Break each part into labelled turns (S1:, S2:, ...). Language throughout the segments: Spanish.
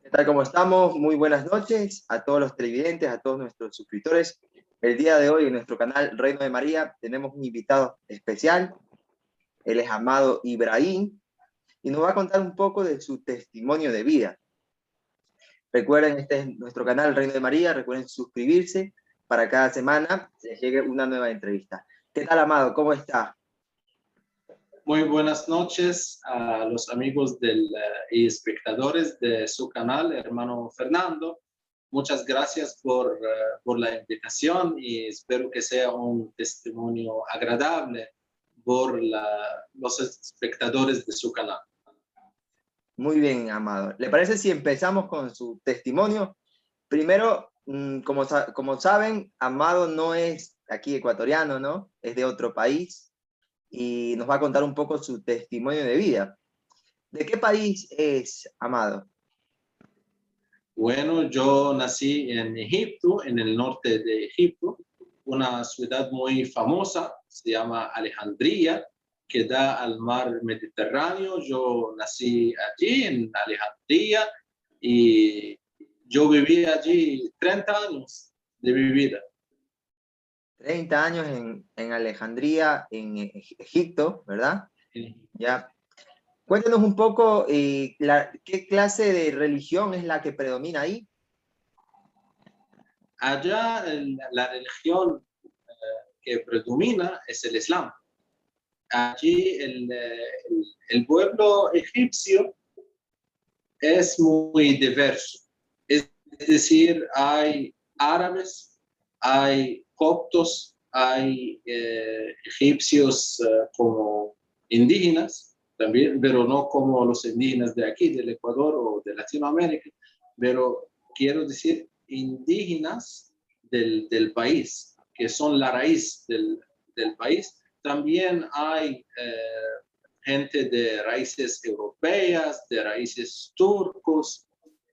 S1: ¿Qué tal? ¿Cómo estamos? Muy buenas noches a todos los televidentes, a todos nuestros suscriptores. El día de hoy en nuestro canal Reino de María tenemos un invitado especial. Él es Amado Ibrahim y nos va a contar un poco de su testimonio de vida. Recuerden, este es nuestro canal Reino de María. Recuerden suscribirse para cada semana les llegue una nueva entrevista. ¿Qué tal, Amado? ¿Cómo está?
S2: Muy buenas noches a los amigos y espectadores de su canal, hermano Fernando. Muchas gracias por la invitación y espero que sea un testimonio agradable por los espectadores de su canal.
S1: Muy bien, Amado. ¿Le parece si empezamos con su testimonio? Primero, como saben, Amado no es aquí ecuatoriano, ¿no? Es de otro país y nos va a contar un poco su testimonio de vida. ¿De qué país es Amado?
S2: Bueno, yo nací en Egipto, en el norte de Egipto, una ciudad muy famosa, se llama Alejandría, que da al mar Mediterráneo. Yo nací allí, en Alejandría, y yo viví allí 30 años de mi vida.
S1: 30 años en Alejandría, en Egipto, ¿verdad? Ya. Cuéntenos un poco qué clase de religión es la que predomina ahí.
S2: Allá la religión que predomina es el Islam. Allí el pueblo egipcio es muy diverso. Es decir, hay árabes, hay coptos, hay egipcios como indígenas, también, pero no como los indígenas de aquí, del Ecuador o de Latinoamérica, pero quiero decir indígenas del país, que son la raíz del país. También hay gente de raíces europeas, de raíces turcos,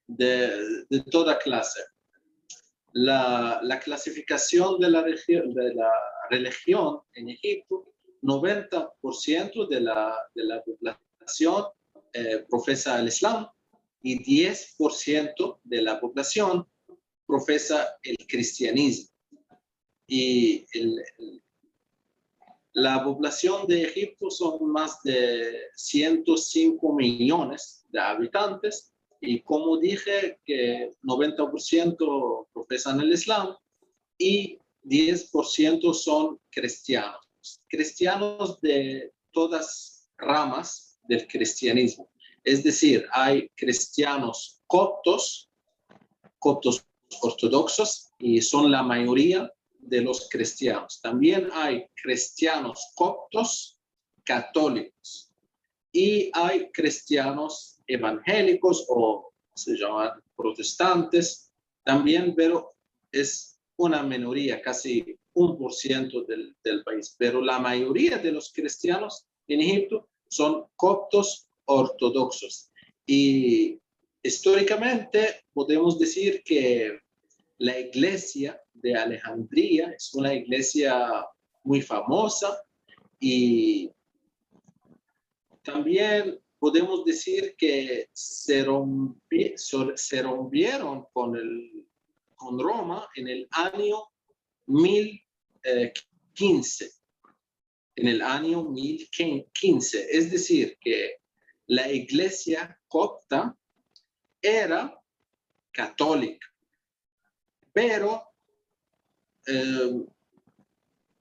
S2: de toda clase. La clasificación de la religión en Egipto, 90% de la población profesa el Islam y 10% de la población profesa el cristianismo. Y la población de Egipto son más de 105 millones de habitantes y como dije que 90% profesan el Islam y 10% son cristianos. Cristianos de todas ramas del cristianismo. Es decir, hay cristianos coptos ortodoxos y son la mayoría de los cristianos. También hay cristianos coptos católicos y hay cristianos evangélicos o se llaman protestantes también, pero es una minoría, casi 1% del país. Pero la mayoría de los cristianos en Egipto son coptos ortodoxos. Y históricamente podemos decir que la iglesia de Alejandría es una iglesia muy famosa y también podemos decir que se rompieron con Roma en el año 1015. En el año 1015. Es decir, que la iglesia copta era católica, pero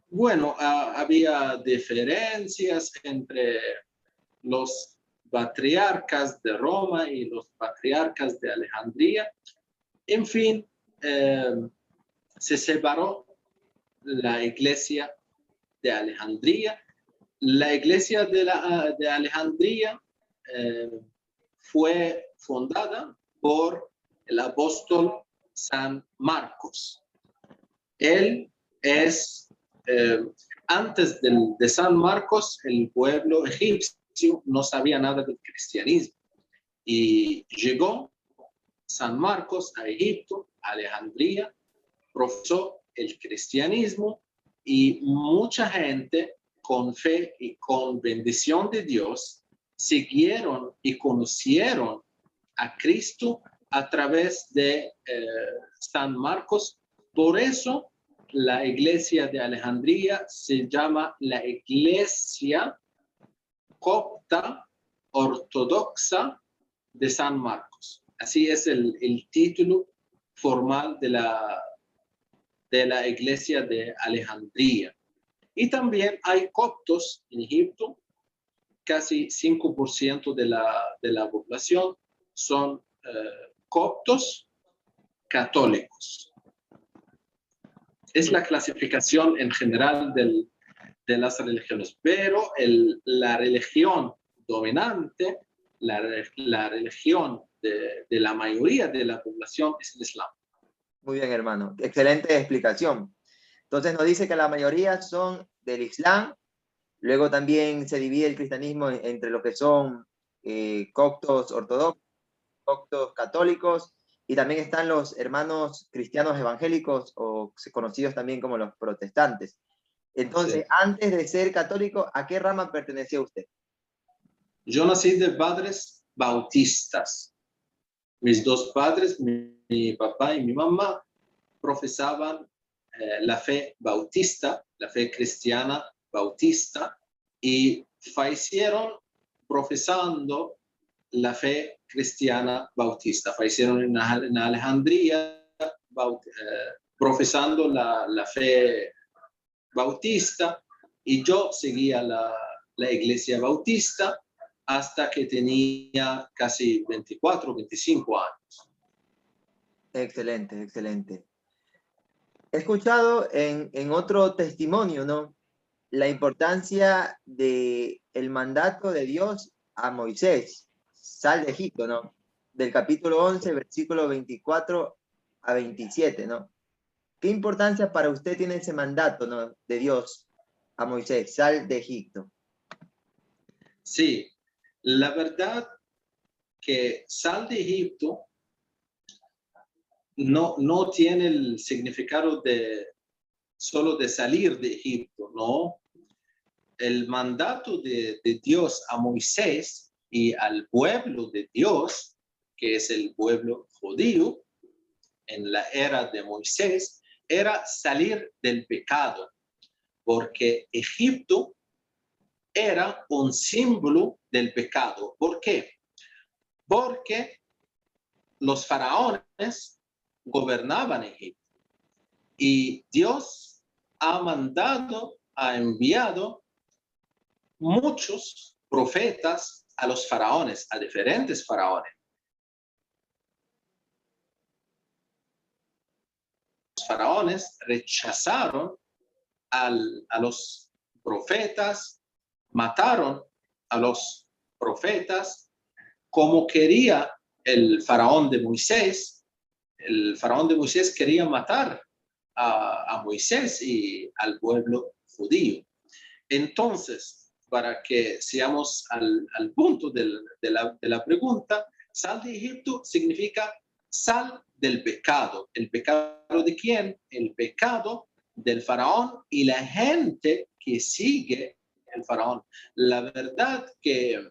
S2: bueno, había diferencias entre los patriarcas de Roma y los patriarcas de Alejandría. En fin, se separó la iglesia de Alejandría. La iglesia de Alejandría fue fundada por el apóstol San Marcos. Él es, antes de San Marcos, el pueblo egipcio no sabía nada del cristianismo. Y llegó San Marcos a Egipto, a Alejandría, profesó el cristianismo y mucha gente con fe y con bendición de Dios siguieron y conocieron a Cristo a través de San Marcos. Por eso la iglesia de Alejandría se llama la iglesia copta ortodoxa de San Marcos. Así es el título formal de la iglesia de Alejandría. Y también hay coptos en Egipto. Casi 5% de la población son coptos católicos. Es la clasificación en general de las religiones, pero la religión dominante, la religión de la mayoría de la población es el Islam.
S1: Muy bien, hermano. Excelente explicación. Entonces nos dice que la mayoría son del Islam. Luego también se divide el cristianismo entre lo que son coptos ortodoxos, coptos católicos, y también están los hermanos cristianos evangélicos, o conocidos también como los protestantes. Entonces,
S2: Sí.
S1: antes de ser católico, ¿a qué rama pertenecía usted?
S2: Yo nací de padres bautistas. Mis dos padres, mi papá y mi mamá, profesaban la fe bautista, la fe cristiana bautista, y fallecieron profesando la fe cristiana bautista. Fallecieron en Alejandría profesando la fe bautista, y yo seguía la iglesia bautista hasta que tenía casi 24, 25 años.
S1: Excelente, excelente. He escuchado en otro testimonio, ¿no?, la importancia del mandato de Dios a Moisés, sal de Egipto, ¿no?, del capítulo 11, versículo 24 a 27, ¿no? ¿Qué importancia para usted tiene ese mandato, ¿no?, de Dios a Moisés, sal de Egipto?
S2: Sí, la verdad que sal de Egipto no tiene el significado de solo de salir de Egipto, no. El mandato de Dios a Moisés y al pueblo de Dios, que es el pueblo judío en la era de Moisés, era salir del pecado, porque Egipto era un símbolo del pecado. ¿Por qué? Porque los faraones gobernaban Egipto y Dios ha enviado muchos profetas a los faraones, a diferentes faraones. Los faraones rechazaron a los profetas, mataron a los profetas como quería el faraón de Moisés. El faraón de Moisés quería matar a Moisés y al pueblo judío. Entonces, para que seamos al punto de la pregunta, sal de Egipto significa sal del pecado. ¿El pecado de quién? El pecado del faraón y la gente que sigue el faraón. La verdad que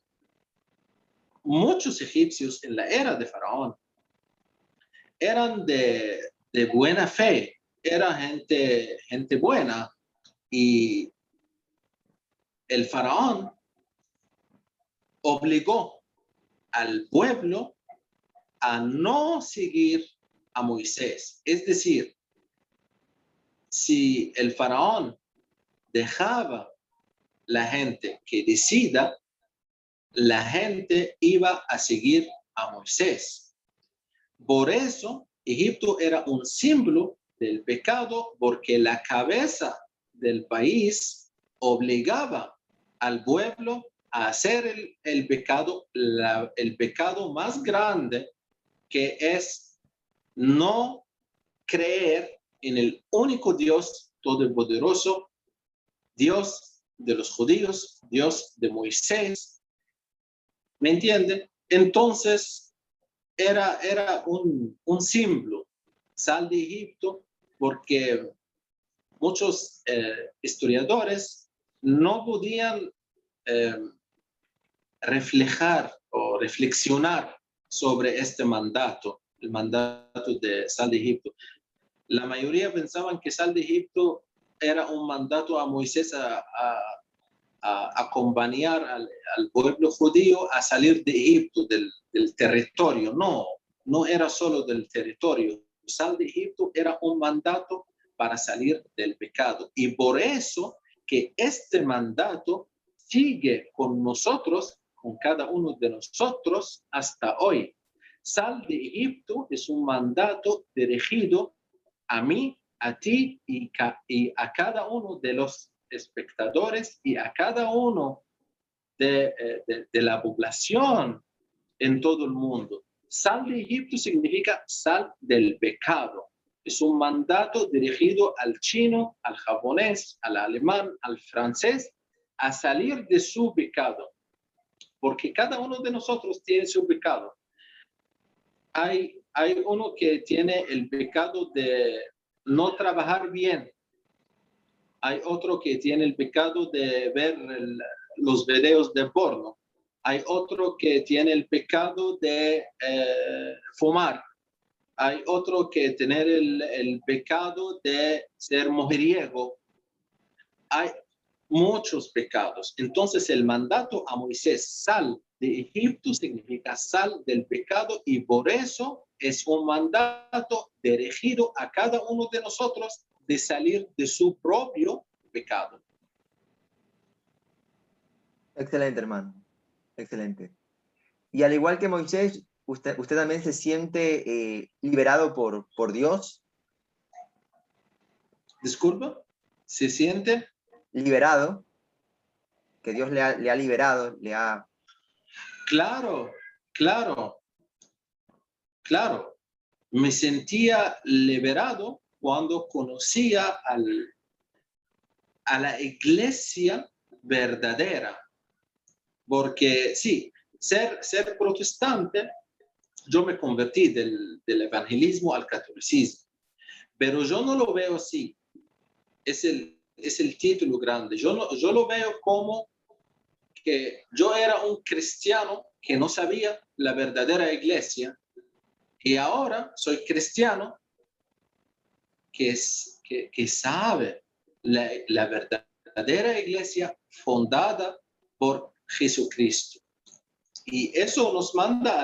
S2: muchos egipcios en la era de faraón eran de buena fe, era gente buena, y el faraón obligó al pueblo a no seguir a Moisés. Es decir, si el faraón dejaba la gente que decida, la gente iba a seguir a Moisés. Por eso, Egipto era un símbolo del pecado, porque la cabeza del país obligaba al pueblo a hacer el pecado, el pecado más grande, que es no creer en el único Dios todopoderoso, Dios de los judíos, Dios de Moisés. ¿Me entienden? Entonces, era un símbolo, sal de Egipto, porque muchos historiadores no podían reflejar o reflexionar sobre este mandato. el mandato de sal de Egipto. La mayoría pensaban que sal de Egipto era un mandato a Moisés a acompañar al pueblo judío a salir de Egipto, del territorio. No, no era solo del territorio. Sal de Egipto era un mandato para salir del pecado. Y por eso que este mandato sigue con nosotros, con cada uno de nosotros hasta hoy. Sal de Egipto es un mandato dirigido a mí, a ti y a cada uno de los espectadores y a cada uno de la población en todo el mundo. Sal de Egipto significa sal del pecado. Es un mandato dirigido al chino, al japonés, al alemán, al francés, a salir de su pecado. Porque cada uno de nosotros tiene su pecado. Hay uno que tiene el pecado de no trabajar bien. Hay otro que tiene el pecado de ver los videos de porno. Hay otro que tiene el pecado de fumar. Hay otro que tiene el pecado de ser mujeriego. Hay muchos pecados. Entonces el mandato a Moisés, sal de Egipto, significa sal del pecado, y por eso es un mandato dirigido a cada uno de nosotros de salir de su propio pecado.
S1: Excelente, hermano. Excelente. Y al igual que Moisés, ¿usted también se siente liberado por Dios?
S2: Disculpa, ¿se siente?
S1: Liberado, que Dios le ha liberado,
S2: Claro, claro, claro. Me sentía liberado cuando conocía a la iglesia verdadera. Porque sí, ser protestante, yo me convertí del evangelismo al catolicismo, pero yo no lo veo así. Es el título grande. Yo lo veo como que yo era un cristiano que no sabía la verdadera iglesia, y ahora soy cristiano que sabe la verdadera iglesia fundada por Jesucristo. Y eso nos manda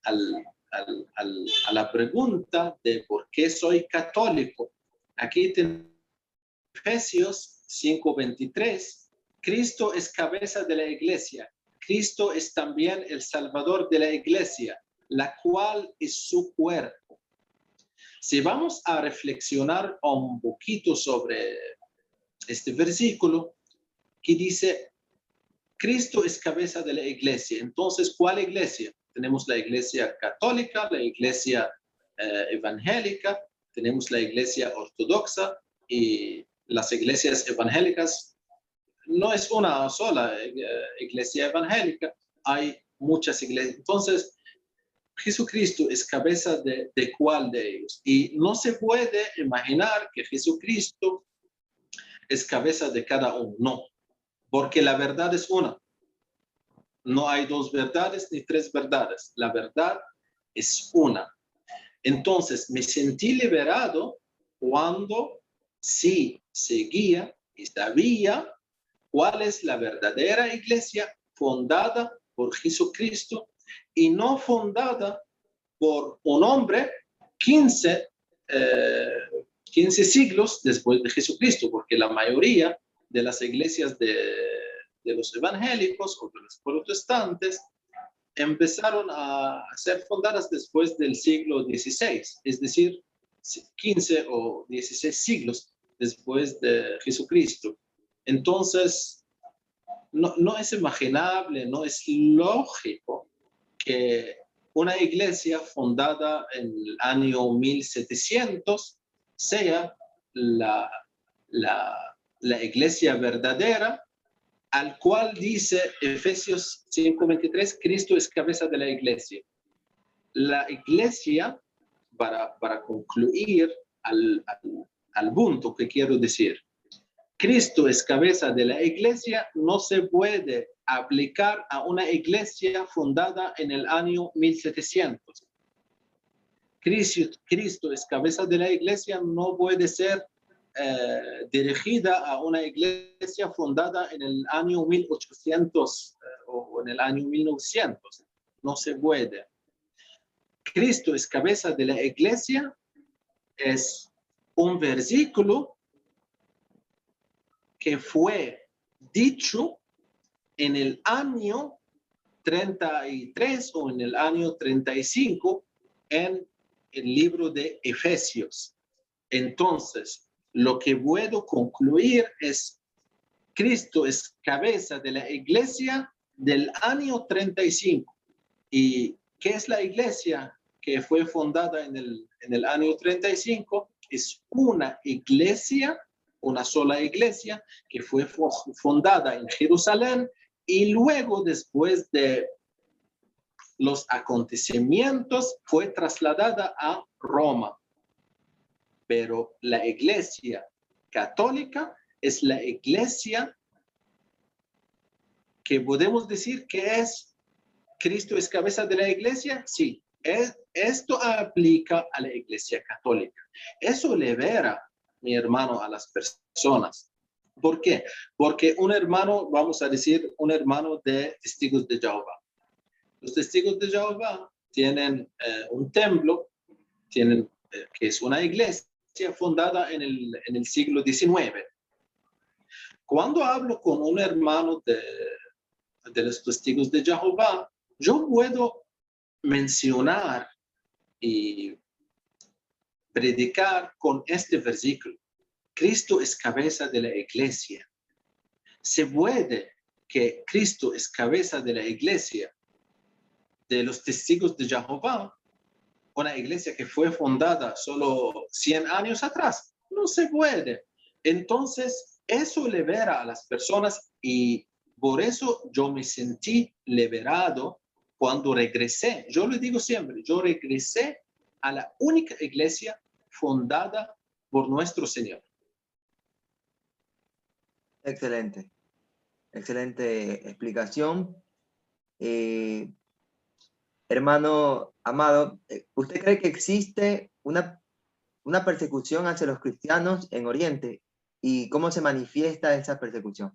S2: a la pregunta de por qué soy católico. Aquí tenemos Efesios 5:23. Cristo es cabeza de la iglesia. Cristo es también el salvador de la iglesia, la cual es su cuerpo. Si vamos a reflexionar un poquito sobre este versículo que dice, Cristo es cabeza de la iglesia. Entonces, ¿cuál iglesia? Tenemos la iglesia católica, la iglesia evangélica, tenemos la iglesia ortodoxa, y las iglesias evangélicas no es una sola iglesia evangélica, hay muchas iglesias. Entonces, Jesucristo es cabeza de cuál de ellos. Y no se puede imaginar que Jesucristo es cabeza de cada uno. No, porque la verdad es una. No hay dos verdades ni tres verdades. La verdad es una. Entonces, me sentí liberado cuando sí seguía y sabía cuál es la verdadera iglesia fundada por Jesucristo y no fundada por un hombre 15 siglos después de Jesucristo, porque la mayoría de las iglesias de los evangélicos o de los protestantes empezaron a ser fundadas después del siglo XVI, es decir, 15 o 16 siglos después de Jesucristo. Entonces, no es imaginable, no es lógico que una iglesia fundada en el año 1700 sea la iglesia verdadera, al cual dice Efesios 5:23, Cristo es cabeza de la iglesia. La iglesia, para concluir al punto que quiero decir, Cristo es cabeza de la iglesia, no se puede aplicar a una iglesia fundada en el año 1700. Cristo es cabeza de la iglesia, no puede ser dirigida a una iglesia fundada en el año 1800 o en el año 1900. No se puede. Cristo es cabeza de la iglesia, es un versículo que fue dicho en el año 33 o en el año 35 en el libro de Efesios. Entonces, lo que puedo concluir es: Cristo es cabeza de la iglesia del año 35. ¿Y qué es la iglesia que fue fundada en el año 35? Es una iglesia, una sola iglesia que fue fundada en Jerusalén y luego, después de los acontecimientos, fue trasladada a Roma. Pero la iglesia católica es la iglesia que podemos decir que es Cristo es cabeza de la iglesia. Sí, esto aplica a la iglesia católica. Eso libera, mi hermano, a las personas. ¿Por qué? Porque un hermano, vamos a decir, un hermano de Testigos de Jehová. Los Testigos de Jehová tienen un templo, tienen que es una iglesia fundada en el siglo XIX. Cuando hablo con un hermano de los Testigos de Jehová, yo puedo mencionar y predicar con este versículo: Cristo es cabeza de la iglesia. Se puede que Cristo es cabeza de la iglesia de los Testigos de Jehová, una iglesia que fue fundada solo 100 años atrás. No se puede. Entonces, eso libera a las personas y por eso yo me sentí liberado cuando regresé. Yo le digo siempre, yo regresé a la única iglesia fundada por nuestro Señor.
S1: Excelente, excelente explicación. Hermano amado, ¿usted cree que existe una persecución hacia los cristianos en Oriente? ¿Y cómo se manifiesta esa persecución?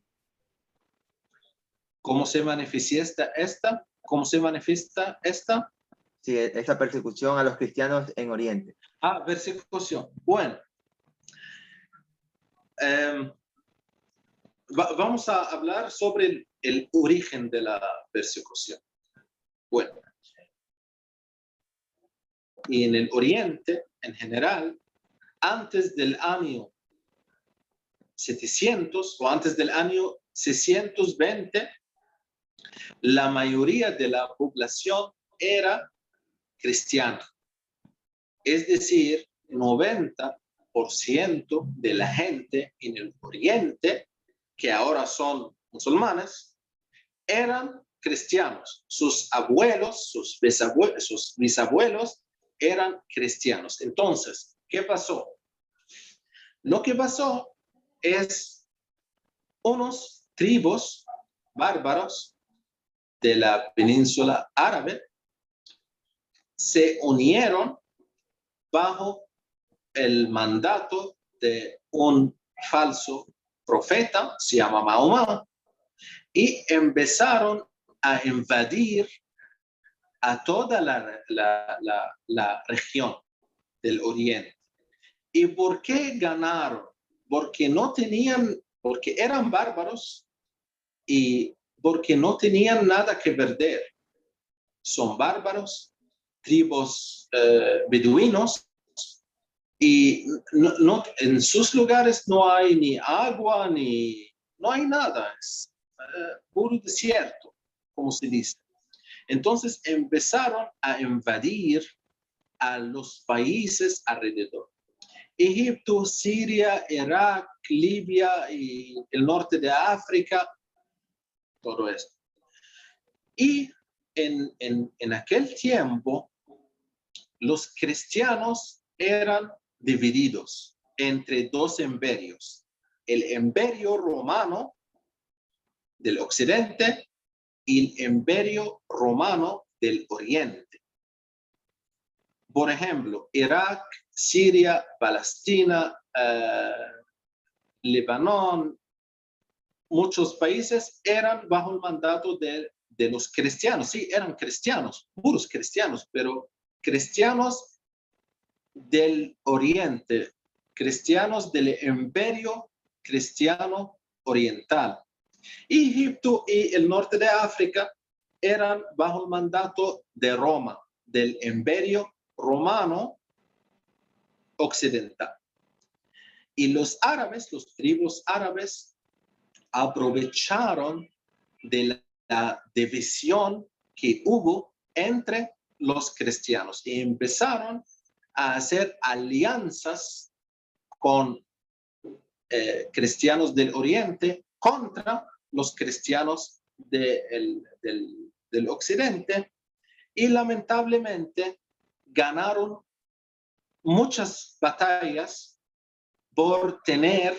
S2: ¿Cómo se manifiesta esta? ¿Cómo se manifiesta esta?
S1: Sí, esa persecución a los cristianos en Oriente.
S2: Persecución. Bueno, vamos a hablar sobre el origen de la persecución. Bueno, y en el Oriente, en general, antes del año 700 o antes del año 620, la mayoría de la población era cristiana. Es decir, 90% de la gente en el Oriente, que ahora son musulmanes, eran cristianos. Sus abuelos, sus bisabuelos eran cristianos. Entonces, ¿qué pasó? Lo que pasó es unos tribus bárbaros de la península árabe se unieron bajo el mandato de un falso profeta, se llama Mahoma, y empezaron a invadir a toda la región del Oriente. ¿Y por qué ganaron? Porque eran bárbaros y porque no tenían nada que perder. Son bárbaros, tribus beduinos, y en sus lugares no hay ni agua, no hay nada, es puro desierto, como se dice. Entonces empezaron a invadir a los países alrededor. Egipto, Siria, Irak, Libia y el norte de África, todo esto. Y en aquel tiempo, los cristianos eran divididos entre dos imperios: el imperio romano del occidente y el imperio romano del oriente. Por ejemplo, Irak, Siria, Palestina, Líbano, muchos países eran bajo el mandato de los cristianos. Sí, eran cristianos, puros cristianos, pero cristianos del Oriente, cristianos del Imperio Cristiano Oriental. Egipto y el norte de África eran bajo el mandato de Roma, del Imperio Romano Occidental. Y los árabes, los tribus árabes, aprovecharon de la división que hubo entre los cristianos y empezaron a hacer alianzas con cristianos del Oriente contra los cristianos del Occidente, y lamentablemente ganaron muchas batallas por tener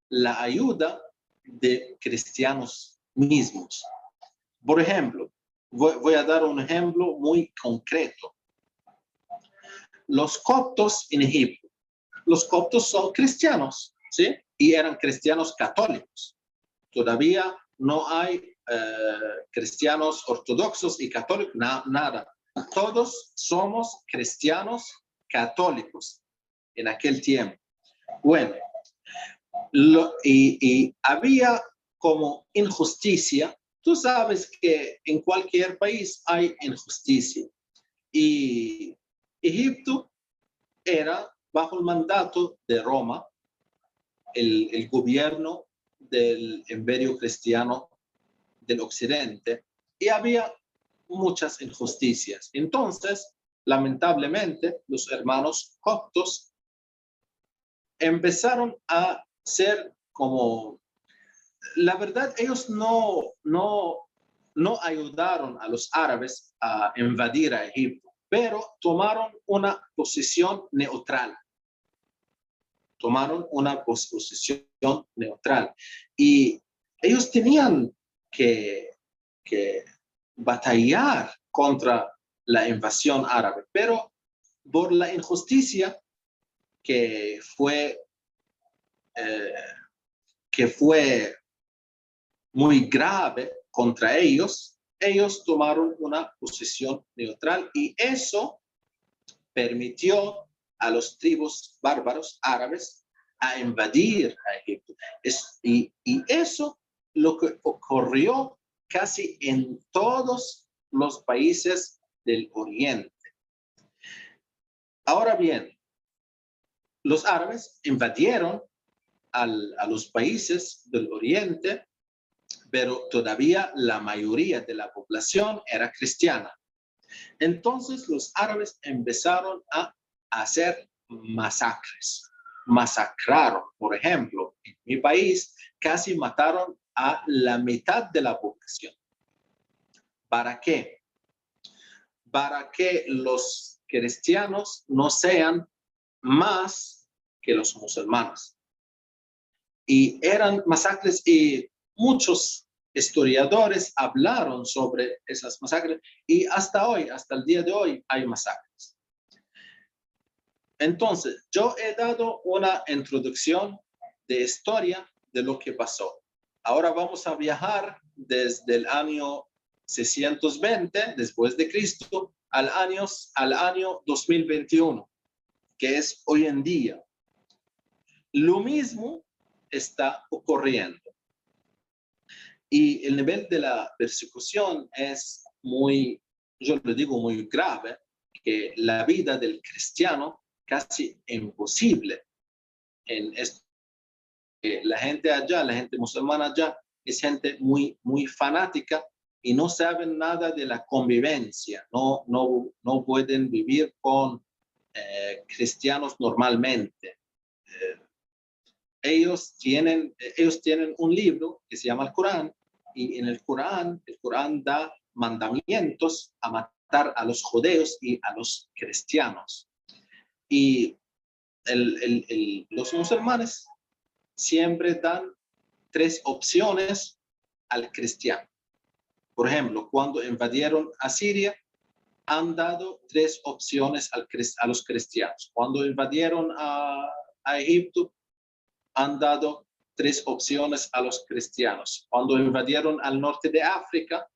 S2: la ayuda de cristianos mismos. Por ejemplo, voy a dar un ejemplo muy concreto. Los coptos en Egipto. Los coptos son cristianos, ¿sí? Y eran cristianos católicos. Todavía no hay cristianos ortodoxos y católicos, nada. Todos somos cristianos católicos en aquel tiempo. Bueno, y había como injusticia. Tú sabes que en cualquier país hay injusticia. Y Egipto era bajo el mandato de Roma, el gobierno del Imperio Cristiano del Occidente, y había muchas injusticias. Entonces, lamentablemente, los hermanos coptos empezaron a ser como, la verdad, ellos no ayudaron a los árabes a invadir a Egipto, pero tomaron una posición neutral. Tomaron una posición neutral. Y ellos tenían que batallar contra la invasión árabe, pero por la injusticia que fue muy grave contra ellos, ellos tomaron una posición neutral, y eso permitió a los tribus bárbaros árabes a invadir a Egipto. Y eso lo que ocurrió casi en todos los países del Oriente. Ahora bien, los árabes invadieron a los países del Oriente, pero todavía la mayoría de la población era cristiana. Entonces los árabes empezaron a hacer masacres. Masacraron, por ejemplo, en mi país casi mataron a la mitad de la población. ¿Para qué? Para que los cristianos no sean más que los musulmanes. Y eran masacres, y muchos historiadores hablaron sobre esas masacres, y hasta hoy, hasta el día de hoy, hay masacres. Entonces, yo he dado una introducción de historia de lo que pasó. Ahora vamos a viajar desde el año 620 después de Cristo al año 2021, que es hoy en día. Lo mismo está ocurriendo. Y el nivel de la persecución es muy, yo le digo, muy grave, que la vida del cristiano casi imposible en esto. La gente allá, la gente musulmana allá, es gente muy, muy fanática y no saben nada de la convivencia, no pueden vivir con cristianos normalmente. Ellos tienen un libro que se llama el Corán, y en el Corán da mandamientos a matar a los judíos y a los cristianos. Y los musulmanes siempre dan 3 opciones al cristiano. Por ejemplo, cuando invadieron a Siria, han dado tres opciones a los cristianos. Cuando invadieron a Egipto, han dado tres opciones a los cristianos. Cuando invadieron al norte de África,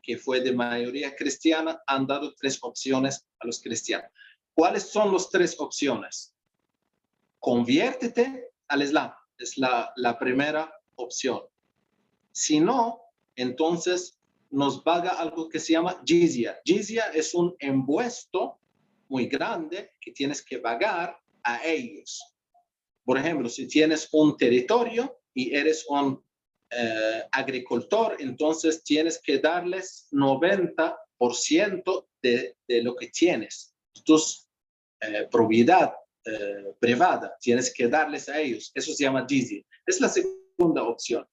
S2: que fue de mayoría cristiana, han dado tres opciones a los cristianos. ¿Cuáles son las tres opciones? Conviértete al Islam, es la primera opción. Si no, entonces nos paga algo que se llama jizya. Jizya es un impuesto muy grande que tienes que pagar a ellos. Por ejemplo, si tienes un territorio y eres un agricultor, entonces tienes que darles 90% de lo que tienes. Tus propiedad privada, tienes que darles a ellos. Eso se llama jizya. Es la segunda opción.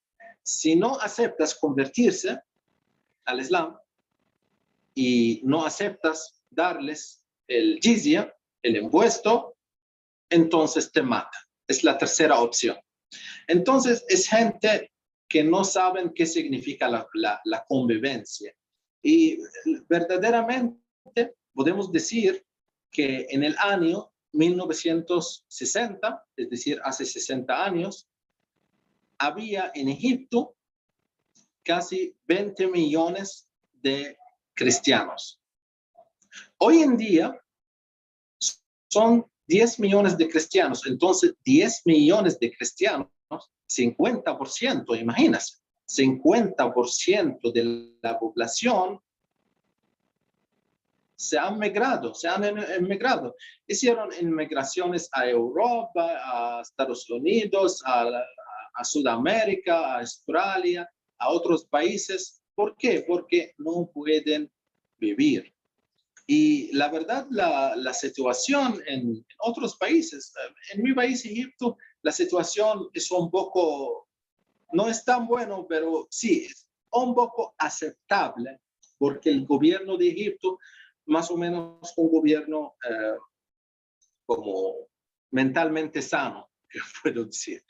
S2: Si no aceptas convertirse al Islam y no aceptas darles el jizya, el impuesto, entonces te matan. Es la tercera opción. Entonces, es gente que no saben qué significa la convivencia. Y verdaderamente podemos decir que en el año 1960, es decir, hace 60 años, había en Egipto casi 20 millones de cristianos. Hoy en día son 10 millones de cristianos. Entonces, 10 millones de cristianos, 50%, imagínense, 50% de la población se han emigrado. Hicieron inmigraciones a Europa, a Estados Unidos, a Sudamérica, a Australia, a otros países. ¿Por qué? Porque no pueden vivir. Y la verdad, la situación en otros países, en mi país, Egipto, la situación es un poco, no es tan bueno, pero sí, es un poco aceptable, porque el gobierno de Egipto, más o menos un gobierno como mentalmente sano, que puedo decir.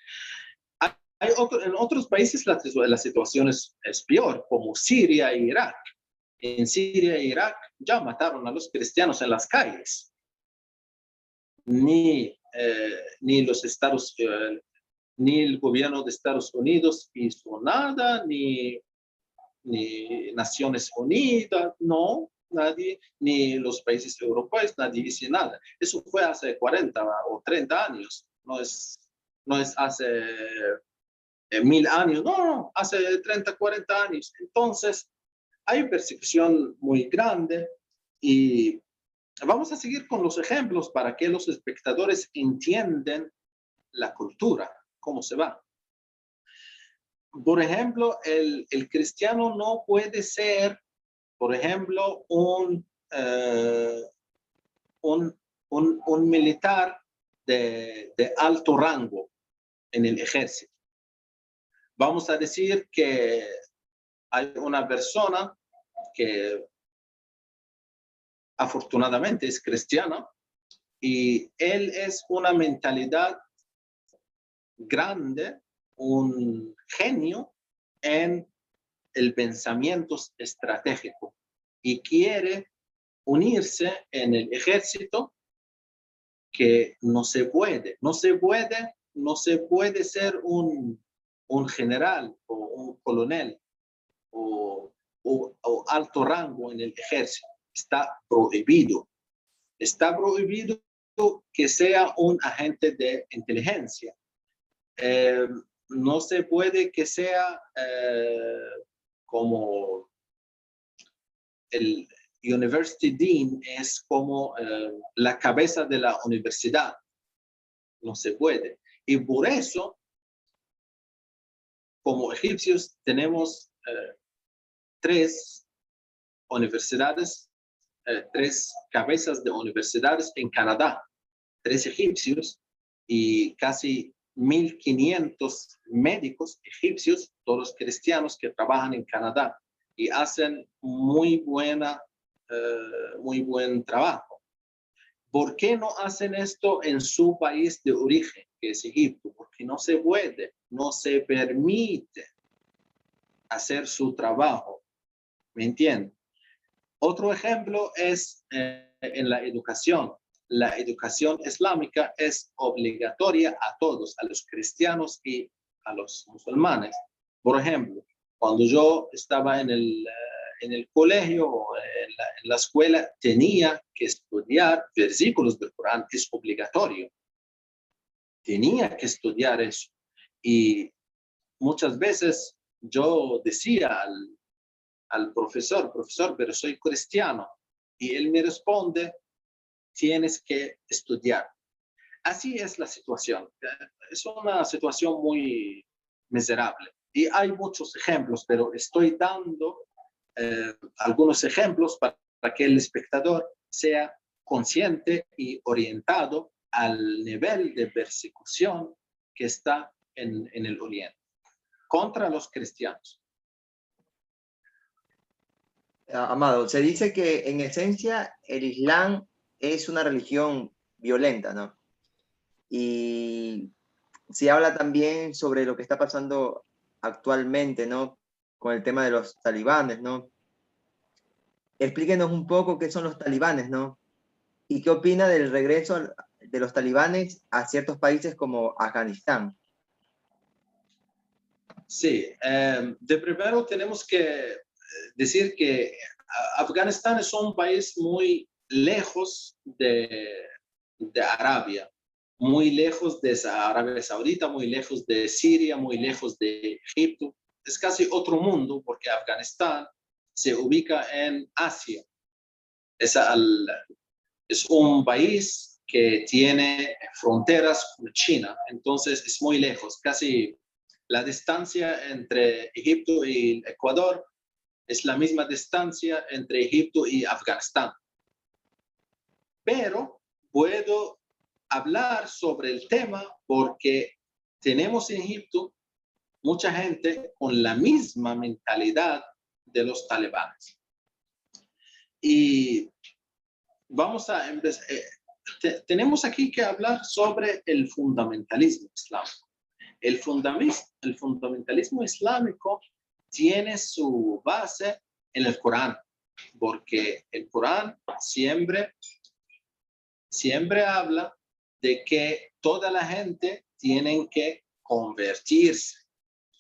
S2: En otros países la situación es peor, como Siria e Irak. En Siria e Irak ya mataron a los cristianos en las calles. Ni el gobierno de Estados Unidos hizo nada, ni Naciones Unidas, no, nadie, ni los países europeos, nadie hizo nada. Eso fue hace 40 o 30 años, no es hace 1000 años, no, hace 30, 40 años. Entonces, hay persecución muy grande y vamos a seguir con los ejemplos para que los espectadores entiendan la cultura, cómo se va. Por ejemplo, el cristiano no puede ser, por ejemplo, un militar de alto rango en el ejército. Vamos a decir que hay una persona que afortunadamente es cristiana y él es una mentalidad grande, un genio en el pensamiento estratégico y quiere unirse en el ejército, que no se puede ser un general o un coronel o alto rango en el ejército. Está prohibido que sea un agente de inteligencia. No se puede que sea como el University Dean, es como la cabeza de la universidad. No se puede. Y por eso, como egipcios, tenemos 3 universidades, 3 cabezas de universidades en Canadá, 3 egipcios y casi 1500 médicos egipcios, todos cristianos que trabajan en Canadá y hacen muy buen trabajo. ¿Por qué no hacen esto en su país de origen, que es Egipto? Porque no se puede, no se permite hacer su trabajo. ¿Me entienden? Otro ejemplo es en la educación. La educación islámica es obligatoria a todos, a los cristianos y a los musulmanes. Por ejemplo, cuando yo estaba en el colegio o en la escuela, tenía que estudiar versículos del Corán, es obligatorio. Tenía que estudiar eso. Y muchas veces yo decía al profesor, profesor, pero soy cristiano. Y él me responde, tienes que estudiar. Así es la situación. Es una situación muy miserable. Y hay muchos ejemplos, pero estoy dando algunos ejemplos para que el espectador sea consciente y orientado al nivel de persecución que está en el Oriente contra los cristianos.
S1: Amado, se dice que en esencia el Islam es una religión violenta, ¿no? Y se habla también sobre lo que está pasando actualmente, ¿no? Con el tema de los talibanes, ¿no? Explíquenos un poco qué son los talibanes, ¿no? ¿Y qué opina del regreso de los talibanes a ciertos países como Afganistán?
S2: Sí, de primero tenemos que decir que Afganistán es un país muy lejos de Arabia, muy lejos de Arabia Saudita, muy lejos de Siria, muy lejos de Egipto. Es casi otro mundo porque Afganistán se ubica en Asia. Es, es un país que tiene fronteras con China, entonces es muy lejos, casi la distancia entre Egipto y Ecuador es la misma distancia entre Egipto y Afganistán. Pero puedo hablar sobre el tema porque tenemos en Egipto mucha gente con la misma mentalidad de los talibanes. Y vamos a empezar. Tenemos aquí que hablar sobre el fundamentalismo islámico. El fundamentalismo islámico tiene su base en el Corán, porque el Corán siempre habla de que toda la gente tiene que convertirse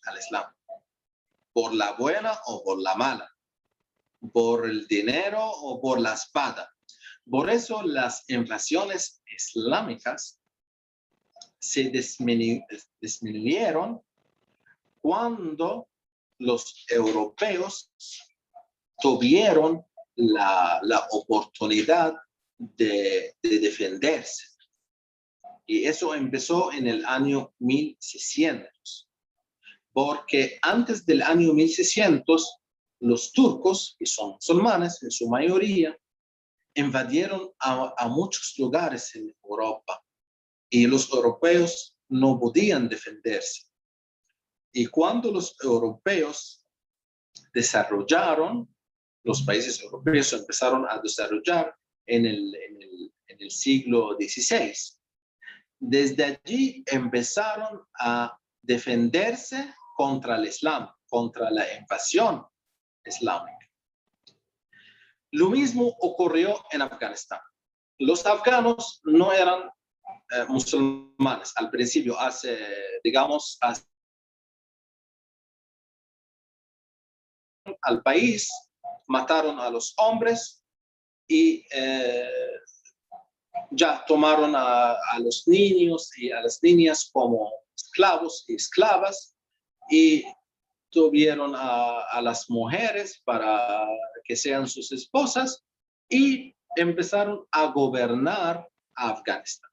S2: al Islam, por la buena o por la mala, por el dinero o por la espada. Por eso las invasiones islámicas se disminuyeron cuando los europeos tuvieron la oportunidad de defenderse. Y eso empezó en el año 1600, porque antes del año 1600, los turcos, que son musulmanes en su mayoría, invadieron a muchos lugares en Europa y los europeos no podían defenderse. Y cuando los europeos desarrollaron, los países europeos empezaron a desarrollar en el siglo XVI. Desde allí empezaron a defenderse contra el Islam, contra la invasión islámica. Lo mismo ocurrió en Afganistán. Los afganos no eran musulmanes al principio, digamos, al país, mataron a los hombres y ya tomaron a los niños y a las niñas como esclavos y esclavas y tuvieron a las mujeres para que sean sus esposas y empezaron a gobernar a Afganistán.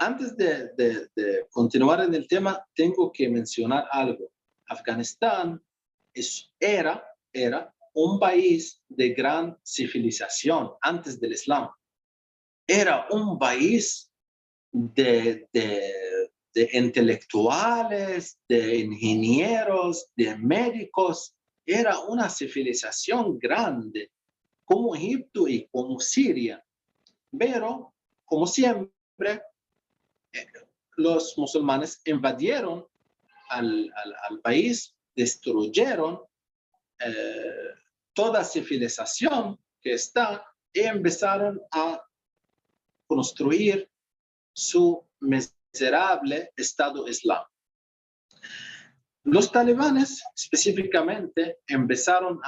S2: Antes de continuar en el tema, tengo que mencionar algo. Afganistán era un país de gran civilización antes del Islam. Era un país de intelectuales, de ingenieros, de médicos. Era una civilización grande, como Egipto y como Siria. Pero, como siempre, los musulmanes invadieron al país, destruyeron toda civilización que está, y empezaron a construir su miserable Estado Islámico. Los talibanes específicamente empezaron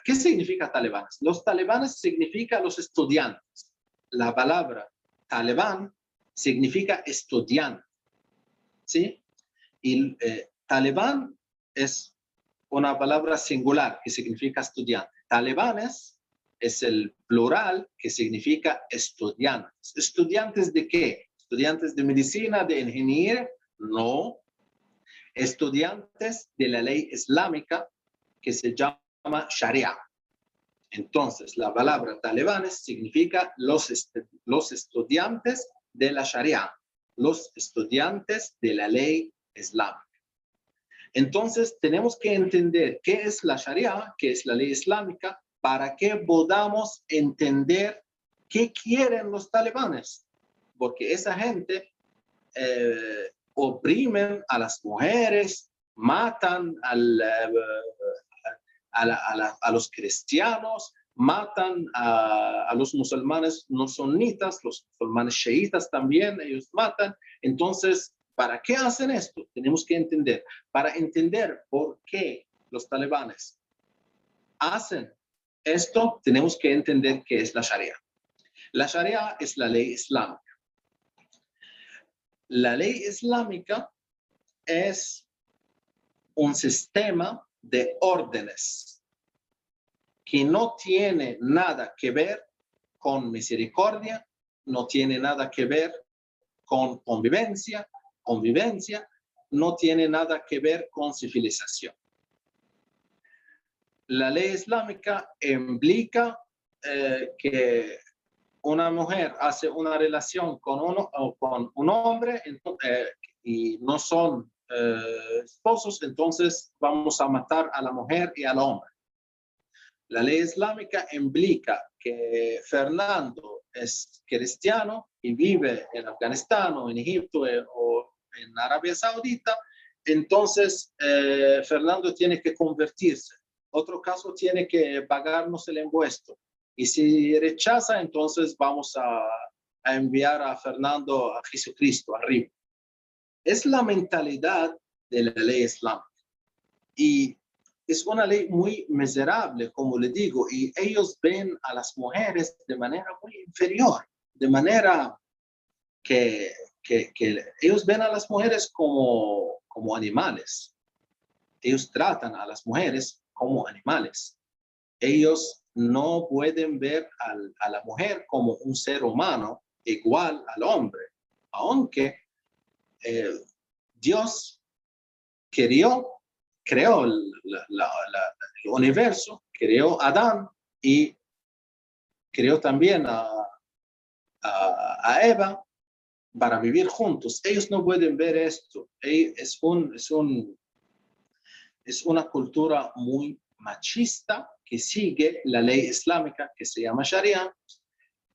S2: ¿qué significa talibanes? Los talibanes significa los estudiantes. La palabra talibán significa estudiante, ¿sí? Y talibán es una palabra singular que significa estudiante. Talibanes es el plural que significa estudiantes. ¿Estudiantes de qué? ¿Estudiantes de medicina, de ingeniería? No. Estudiantes de la ley islámica que se llama Sharia. Entonces, la palabra talibanes significa los estudiantes de la Sharia, los estudiantes de la ley islámica. Entonces, tenemos que entender qué es la Sharia, qué es la ley islámica, para que podamos entender qué quieren los talibanes. Porque esa gente oprimen a las mujeres, matan a los cristianos, matan a los musulmanes no sunitas, los musulmanes chiitas también, ellos matan. Entonces, ¿para qué hacen esto? Tenemos que entender. Para entender por qué los talibanes hacen esto, tenemos que entender qué es la Sharia. La Sharia es la ley islámica. La ley islámica es un sistema de órdenes que no tiene nada que ver con misericordia, no tiene nada que ver con convivencia, no tiene nada que ver con civilización. La ley islámica implica que una mujer hace una relación con un hombre y no son esposos, entonces vamos a matar a la mujer y al hombre. La ley islámica implica que Fernando es cristiano y vive en Afganistán o en Egipto o en Arabia Saudita, entonces Fernando tiene que convertirse. Otro caso tiene que pagarnos el impuesto. Y si rechaza, entonces vamos a enviar a Fernando a Jesucristo arriba. Es la mentalidad de la ley islámica. Y es una ley muy miserable, como le digo, y ellos ven a las mujeres de manera muy inferior, de manera que ellos ven a las mujeres como animales. Ellos tratan a las mujeres como animales. Ellos no pueden ver a la mujer como un ser humano igual al hombre, aunque Dios creó el universo, creó a Adán y creó también a Eva para vivir juntos. Ellos no pueden ver esto. Es una cultura muy machista que sigue la ley islámica que se llama Sharia.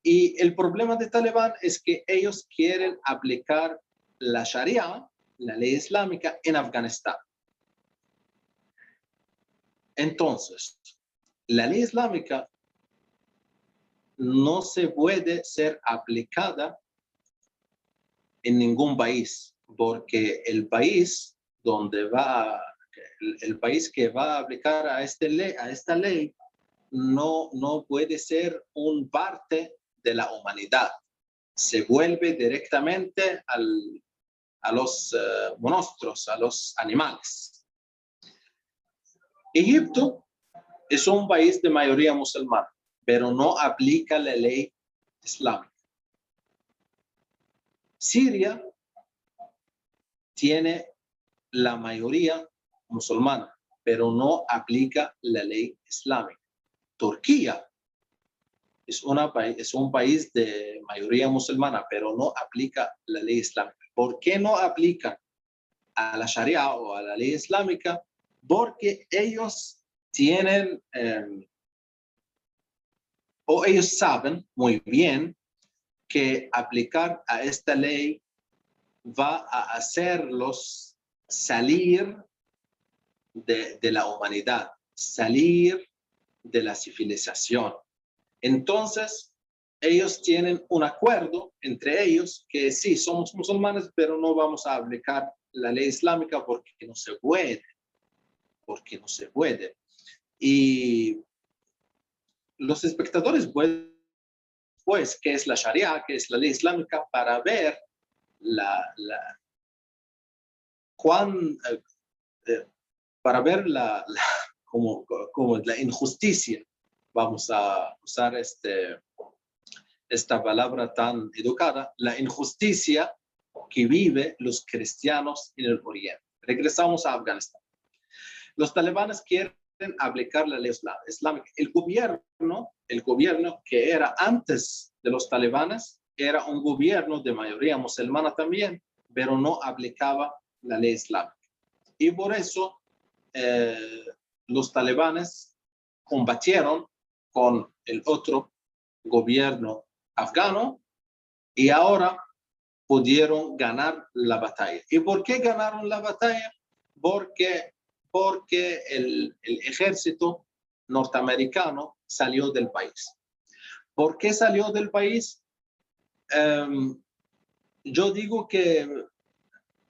S2: Y el problema de Talibán es que ellos quieren aplicar la Sharia, la ley islámica, en Afganistán. Entonces, la ley islámica no se puede ser aplicada en ningún país, porque el país que va a aplicar a esta ley no puede ser un parte de la humanidad. Se vuelve directamente a los monstruos, a los animales. Egipto es un país de mayoría musulmana, pero no aplica la ley islámica. Siria tiene la mayoría musulmana, pero no aplica la ley islámica. Turquía es un país de mayoría musulmana, pero no aplica la ley islámica. ¿Por qué no aplican a la Sharia o a la ley islámica? Porque ellos tienen, o ellos saben muy bien que aplicar a esta ley va a hacerlos salir de la humanidad, salir de la civilización. Entonces, ellos tienen un acuerdo entre ellos que sí, somos musulmanes, pero no vamos a aplicar la ley islámica porque no se puede. Porque no se puede. Y los espectadores pueden, pues, qué es la Sharia, qué es la ley islámica, para ver para ver como la injusticia. Vamos a usar esta palabra tan educada, la injusticia que viven los cristianos en el Oriente. Regresamos a Afganistán. Los talibanes quieren aplicar la ley islámica. El gobierno que era antes de los talibanes era un gobierno de mayoría musulmana también, pero no aplicaba la ley islámica. Y por eso los talibanes combatieron con el otro gobierno afgano y ahora pudieron ganar la batalla. ¿Y por qué ganaron la batalla? Porque el ejército norteamericano salió del país. ¿Por qué salió del país? Yo digo que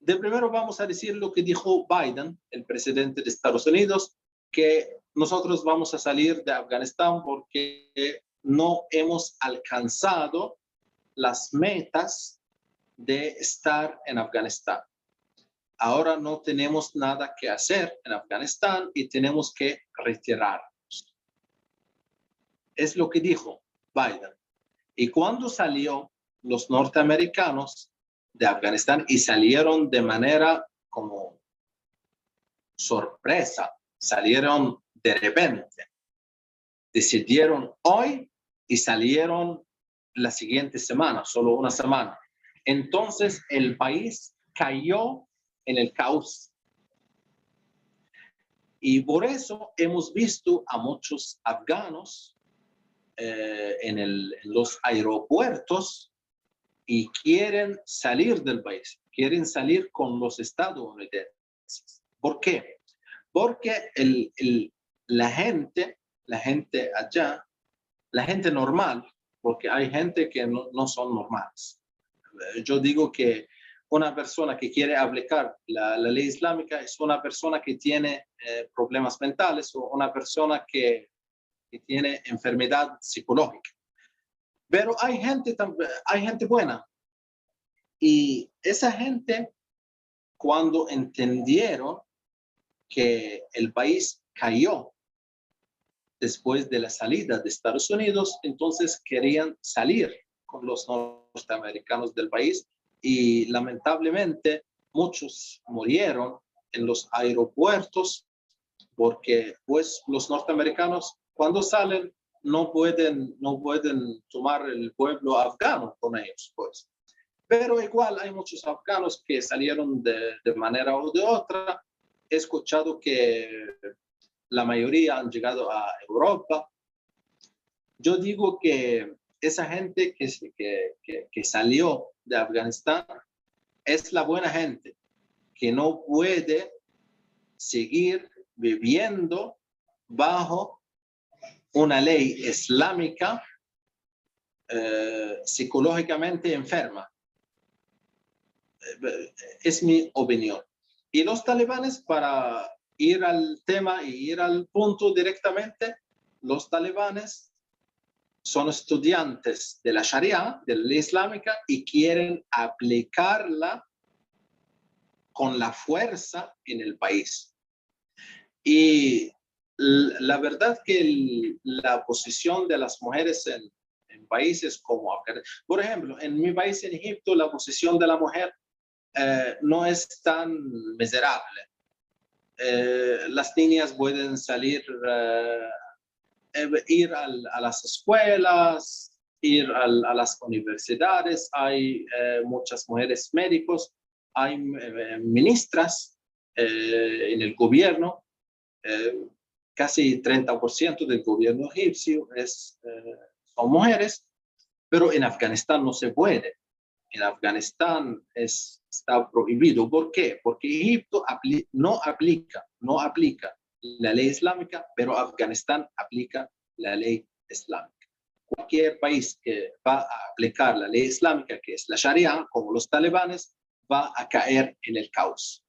S2: de primero vamos a decir lo que dijo Biden, el presidente de Estados Unidos, que nosotros vamos a salir de Afganistán porque no hemos alcanzado las metas de estar en Afganistán. Ahora no tenemos nada que hacer en Afganistán y tenemos que retirarnos. Es lo que dijo Biden. Y cuando salió los norteamericanos de Afganistán y salieron de manera como sorpresa, salieron de repente, decidieron hoy y salieron la siguiente semana, solo una semana. Entonces el país cayó en el caos. Y por eso hemos visto a muchos afganos en los aeropuertos y quieren salir del país, quieren salir con los estadounidenses. ¿Por qué? Porque la gente allá, la gente normal, porque hay gente que no son normales. Yo digo que una persona que quiere aplicar la ley islámica es una persona que tiene problemas mentales o una persona que tiene enfermedad psicológica. Pero hay gente buena. Y esa gente, cuando entendieron que el país cayó después de la salida de Estados Unidos, entonces querían salir con los norteamericanos del país y lamentablemente muchos murieron en los aeropuertos porque pues los norteamericanos cuando salen no pueden tomar el pueblo afgano con ellos, pues. Pero igual hay muchos afganos que salieron de manera u de otra. He escuchado que la mayoría han llegado a Europa. Yo digo que esa gente que salió de Afganistán es la buena gente, que no puede seguir viviendo bajo una ley islámica psicológicamente enferma. Es mi opinión. Y los talibanes, para ir al tema y ir al punto directamente, los talibanes son estudiantes de la Sharia, de la ley islámica, y quieren aplicarla con la fuerza en el país. Y la verdad que la posición de las mujeres en países como Afganistán, por ejemplo, en mi país, en Egipto, la posición de la mujer no es tan miserable. Las niñas pueden salir, ir a las escuelas, ir a las universidades, hay muchas mujeres médicos, hay ministras en el gobierno, casi 30% del gobierno egipcio son mujeres, pero en Afganistán no se puede. En Afganistán está prohibido. ¿Por qué? Porque Egipto no aplica la ley islámica, pero Afganistán aplica la ley islámica. Cualquier país que va a aplicar la ley islámica, que es la Sharia, como los talibanes, va a caer en el caos.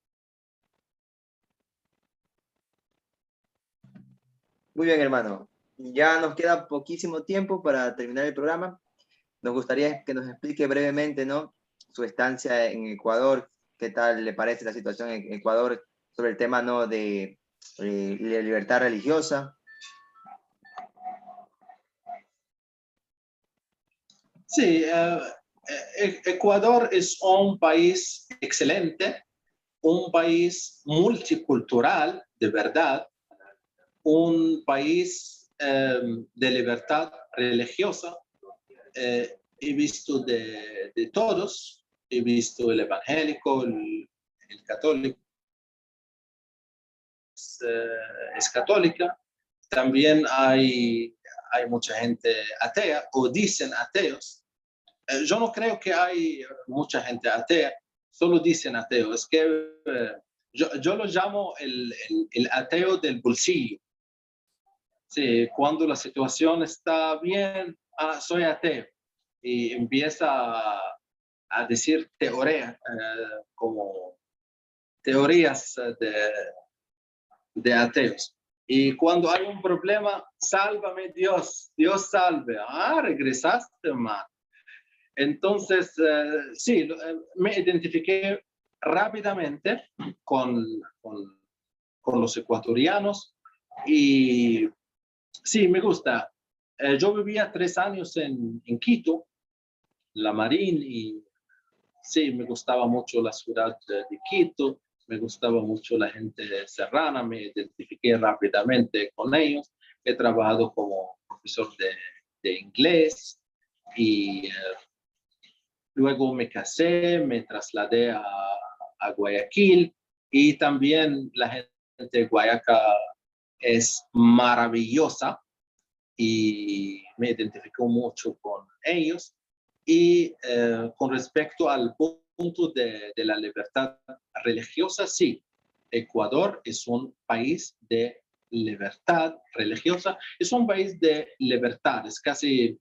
S1: Muy bien, hermano. Ya nos queda poquísimo tiempo para terminar el programa. Nos gustaría que nos explique brevemente, ¿no?, su estancia en Ecuador, qué tal le parece la situación en Ecuador sobre el tema, ¿no?, de la libertad religiosa.
S2: Sí, Ecuador es un país excelente, un país multicultural, de verdad, un país de libertad religiosa. He visto de todos, he visto el evangélico, el católico, es católica. También hay mucha gente atea o dicen ateos. Yo no creo que hay mucha gente atea, solo dicen ateo. Es que yo lo llamo el ateo del bolsillo. Sí, cuando la situación está bien, soy ateo. Y empieza a decir como teorías de ateos. Y cuando hay un problema, sálvame Dios, Dios salve. Regresaste, man. Entonces, sí, me identifiqué rápidamente con los ecuatorianos y sí, me gusta. Yo vivía 3 años en Quito, La Marín, y sí, me gustaba mucho la ciudad de Quito, me gustaba mucho la gente serrana, me identifiqué rápidamente con ellos. He trabajado como profesor de inglés y luego me casé, me trasladé a Guayaquil y también la gente de Guayaca es maravillosa y me identifico mucho con ellos. Y con respecto al punto de la libertad religiosa, sí, Ecuador es un país de libertad religiosa, es un país de libertad, es casi,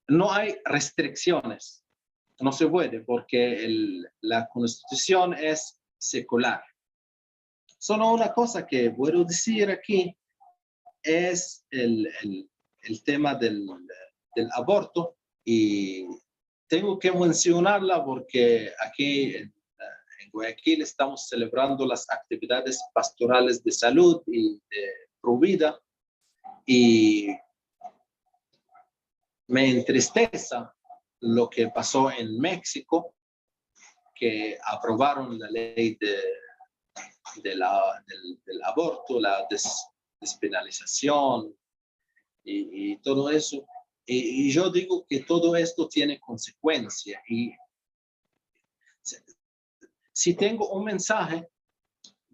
S2: no hay restricciones, no se puede porque la constitución es secular. Solo una cosa que puedo decir aquí es el tema del aborto, y tengo que mencionarla porque aquí en Guayaquil estamos celebrando las actividades pastorales de salud y de Provida, y me entristece lo que pasó en México, que aprobaron la ley del aborto, la despenalización y todo eso. Y yo digo que todo esto tiene consecuencia. Y si tengo un mensaje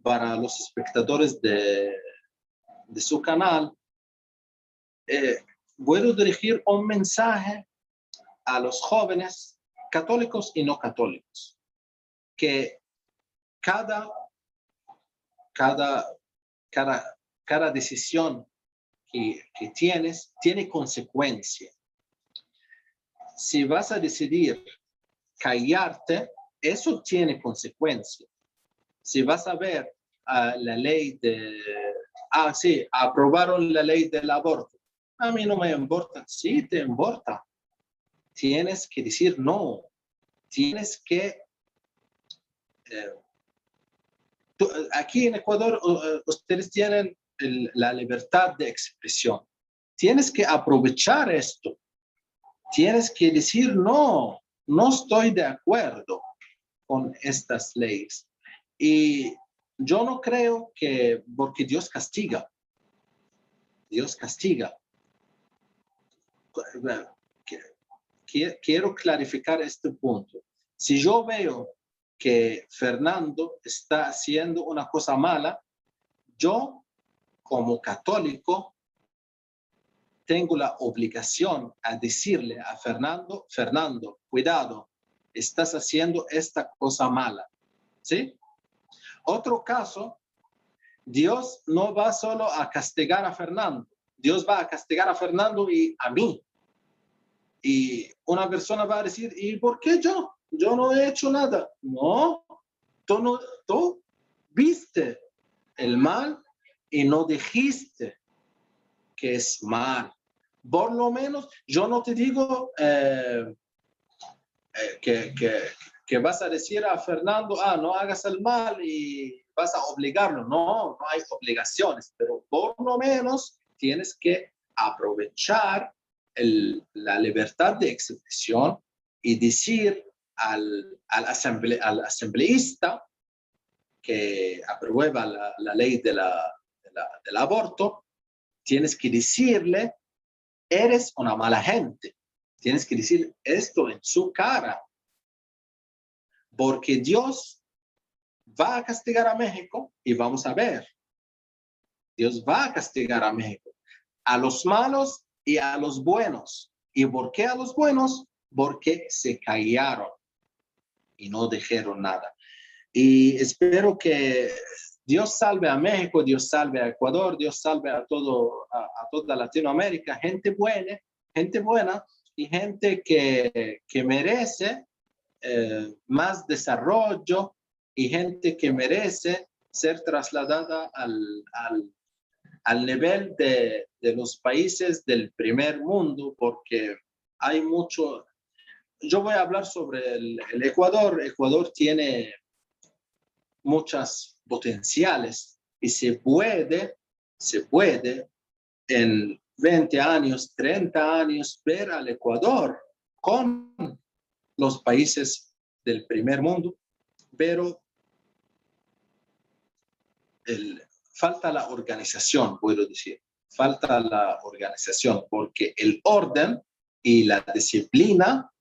S2: para los espectadores de su canal, puedo dirigir un mensaje a los jóvenes católicos y no católicos, que cada decisión que tienes tiene consecuencia. Si vas a decidir callarte, eso tiene consecuencia. Si vas a ver la ley sí, aprobaron la ley del aborto, a mí no me importa. Sí, te importa. Tienes que decir no. Tienes que aquí en Ecuador ustedes tienen la libertad de expresión. Tienes que aprovechar esto. Tienes que decir no, no estoy de acuerdo con estas leyes. Y yo no creo que, porque Dios castiga. Dios castiga. Quiero clarificar este punto. Si yo veo que Fernando está haciendo una cosa mala, yo como católico tengo la obligación a decirle a Fernando, Fernando, cuidado, estás haciendo esta cosa mala, ¿sí? Otro caso Dios no va solo a castigar a Fernando, Dios va a castigar a Fernando y a mí. Y una persona va a decir, ¿y por qué yo? Yo no he hecho nada. No, tú viste el mal y no dijiste que es mal. Por lo menos, yo no te digo que vas a decir a Fernando, no hagas el mal y vas a obligarlo. No, no hay obligaciones, pero por lo menos tienes que aprovechar la libertad de expresión y decir al asambleísta que aprueba la ley del aborto, tienes que decirle, eres una mala gente. Tienes que decir esto en su cara, porque Dios va a castigar a México y vamos a ver. Dios va a castigar a México, a los malos y a los buenos. ¿Y por qué a los buenos? Porque se callaron y no dijeron nada. Y espero que Dios salve a México, Dios salve a Ecuador, Dios salve a toda Latinoamérica, gente buena y gente que merece más desarrollo y gente que merece ser trasladada al nivel de los países del primer mundo, porque hay mucho. Yo voy a hablar sobre el Ecuador. Ecuador tiene muchas potenciales y se puede en 20 años, 30 años ver al Ecuador con los países del primer mundo, pero falta la organización, puedo decir, falta la organización, porque el orden y la disciplina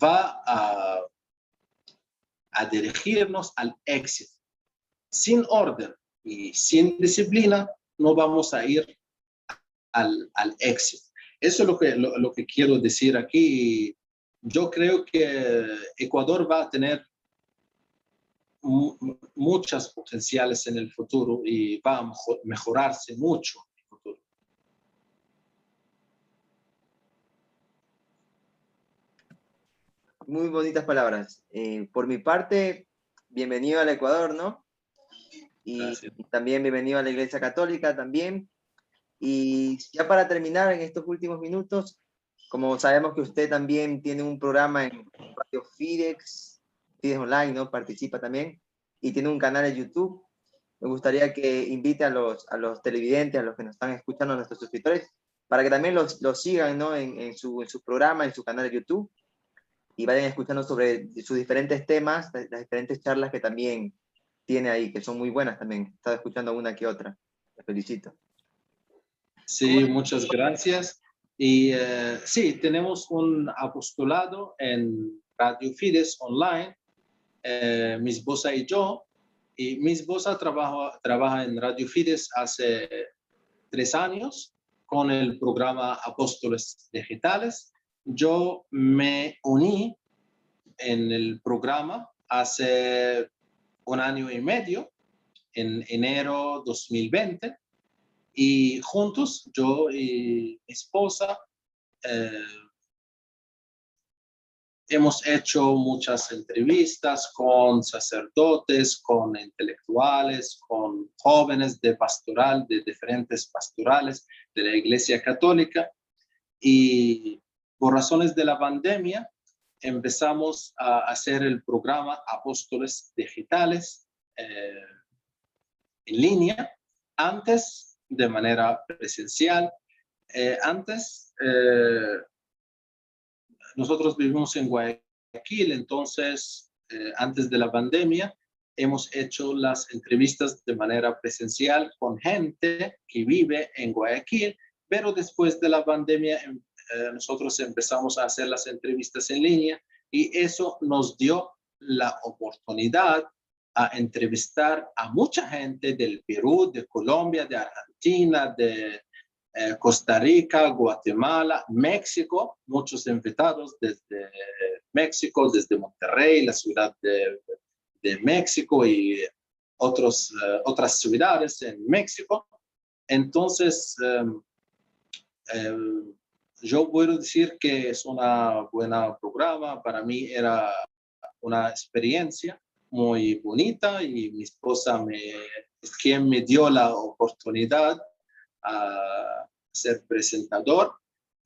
S2: va a dirigirnos al éxito. Sin orden y sin disciplina no vamos a ir al éxito. Eso es lo que quiero decir aquí. Yo creo que Ecuador va a tener muchas potenciales en el futuro y va a mejorarse mucho en el futuro.
S1: Muy bonitas palabras. Por mi parte, bienvenido al Ecuador, ¿no? Y
S2: Gracias.
S1: también bienvenido a la Iglesia Católica también. Y ya para terminar en estos últimos minutos, como sabemos que usted también tiene un programa en Radio Fides Online, ¿no? Participa también y tiene un canal de YouTube. Me gustaría que invite a los televidentes, a los que nos están escuchando, a nuestros suscriptores, para que también los sigan, ¿no? En su programa, en su canal de YouTube, y vayan escuchando sobre sus diferentes temas, las diferentes charlas que también tiene ahí, que son muy buenas también. He estado escuchando una que otra. Les felicito.
S2: Sí, muchas gracias. Y sí, tenemos un apostolado en Radio Fides Online, mi esposa y yo. Y mi esposa trabaja en Radio Fides hace 3 años con el programa Apóstoles Digitales. Yo me uní en el programa hace 1 año y medio, en enero 2020. Y juntos, yo y mi esposa, hemos hecho muchas entrevistas con sacerdotes, con intelectuales, con jóvenes de pastoral, de diferentes pastorales de la Iglesia Católica. Y por razones de la pandemia, empezamos a hacer el programa Apóstoles Digitales en línea. Antes de manera presencial. Nosotros vivimos en Guayaquil, entonces antes de la pandemia hemos hecho las entrevistas de manera presencial con gente que vive en Guayaquil, pero después de la pandemia nosotros empezamos a hacer las entrevistas en línea y eso nos dio la oportunidad a entrevistar a mucha gente del Perú, de Colombia, de Argentina, de Costa Rica, Guatemala, México, muchos invitados desde México, desde Monterrey, la ciudad de México y otras ciudades en México. Entonces, yo puedo decir que es una buena programa. Para mí era una experiencia muy bonita y mi esposa es quien me dio la oportunidad a ser presentador.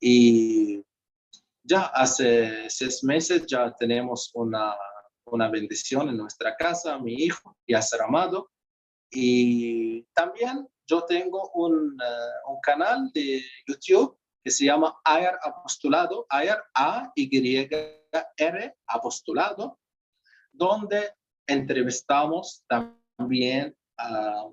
S2: Y ya hace 6 meses ya tenemos una bendición en nuestra casa, mi hijo, Yasser Amado. Y también yo tengo un canal de YouTube que se llama Ayar Apostolado, Ayar A-Y-R Apostolado, donde entrevistamos también a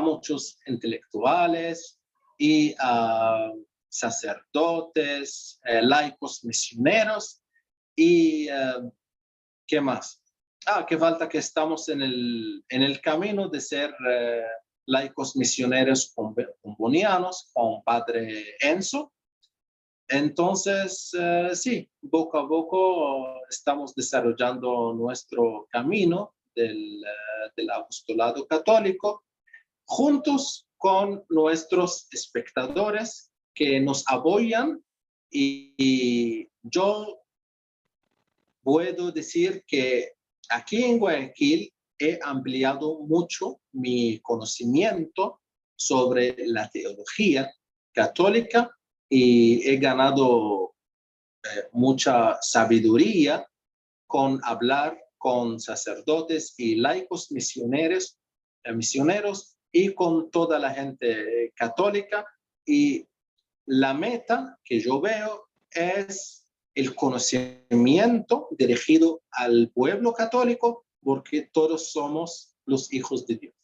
S2: muchos intelectuales y a sacerdotes, laicos misioneros y ¿qué más? Que falta que estamos en el camino de ser laicos misioneros combonianos con Padre Enzo. Entonces, sí, poco a poco estamos desarrollando nuestro camino del apostolado católico juntos con nuestros espectadores que nos apoyan y yo puedo decir que aquí en Guayaquil he ampliado mucho mi conocimiento sobre la teología católica y he ganado mucha sabiduría con hablar con sacerdotes y laicos misioneros y con toda la gente católica. Y la meta que yo veo es el conocimiento dirigido al pueblo católico, porque todos somos los hijos de Dios.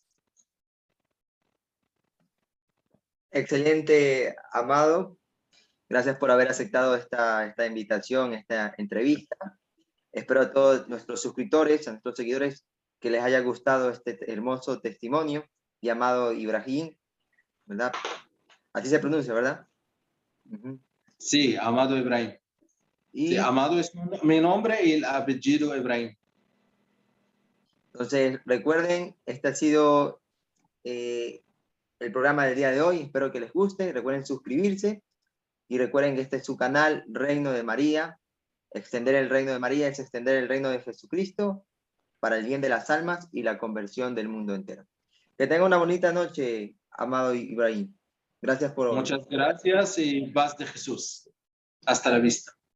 S1: Excelente, Amado. Gracias por haber aceptado esta invitación, esta entrevista. Espero a todos nuestros suscriptores, a nuestros seguidores, que les haya gustado este hermoso testimonio de Amado Ibrahim, ¿verdad? Así se pronuncia, ¿verdad?
S2: Sí, Amado Ibrahim. Sí, Amado es mi nombre y el apellido Ibrahim.
S1: Entonces, recuerden, este ha sido el programa del día de hoy. Espero que les guste. Recuerden suscribirse y recuerden que este es su canal, Reino de María. Extender el reino de María es extender el reino de Jesucristo para el bien de las almas y la conversión del mundo entero. Que tenga una bonita noche, Amado Ibrahim. Gracias por...
S2: Muchas gracias y paz de Jesús. Hasta la vista.